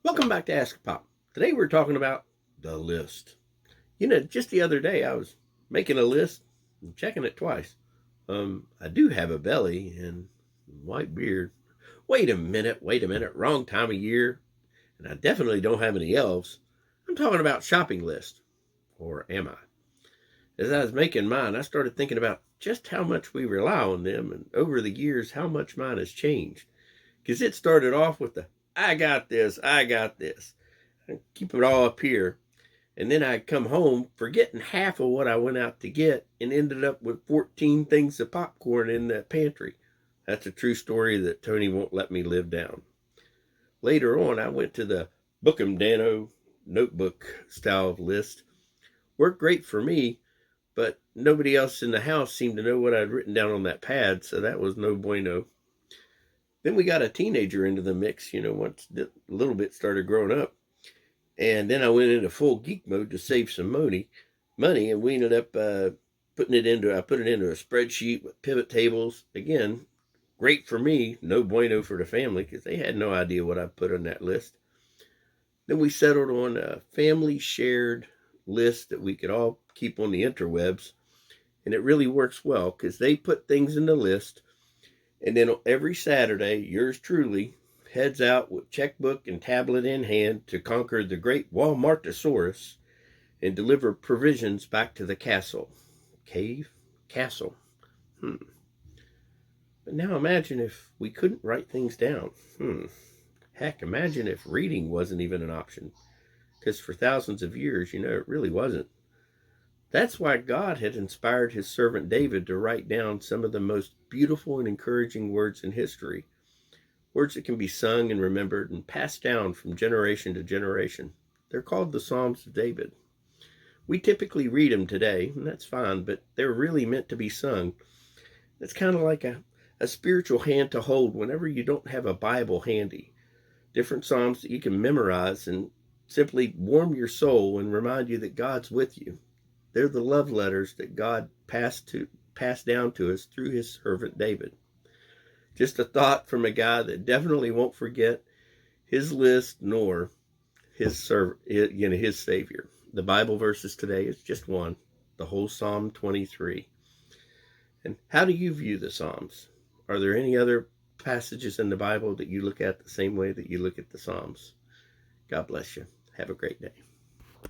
Welcome back to AskAPop. Today we're talking about the list. Just the other day I was making a list and checking it twice. I do have a belly and white beard. Wait a minute, wrong time of year. And I definitely don't have any elves. I'm talking about shopping list. Or am I? As I was making mine, I started thinking about just how much we rely on them and over the years how much mine has changed. Because it started off with the I got this, I keep it all up here. And then I come home forgetting half of what I went out to get and ended up with 14 things of popcorn in the pantry. That's a true story that Tony won't let me live down. Later on, I went to the Book'em Dano notebook style list. Worked great for me, but nobody else in the house seemed to know what I'd written down on that pad, so that was no bueno. Then we got a teenager into the mix, once a little bit started growing up. And then I went into full geek mode to save some money, and we ended up putting it into. I put it into a spreadsheet with pivot tables. Again, great for me, no bueno for the family because they had no idea what I put on that list. Then we settled on a family shared list that we could all keep on the interwebs, and it really works well because they put things in the list, and then every Saturday, yours truly heads out with checkbook and tablet in hand to conquer the great Walmartosaurus and deliver provisions back to the castle. Castle. But now imagine if we couldn't write things down. Heck, imagine if reading wasn't even an option. Because for thousands of years, it really wasn't. That's why God had inspired his servant David to write down some of the most beautiful and encouraging words in history. Words that can be sung and remembered and passed down from generation to generation. They're called the Psalms of David. We typically read them today, and that's fine, but they're really meant to be sung. It's kind of like a spiritual hand to hold whenever you don't have a Bible handy. Different Psalms that you can memorize and simply warm your soul and remind you that God's with you. They're the love letters that God passed down to us through his servant David. Just a thought from a guy that definitely won't forget his list nor his Savior. The Bible verses today is just one, the whole Psalm 23. And how do you view the Psalms? Are there any other passages in the Bible that you look at the same way that you look at the Psalms? God bless you. Have a great day.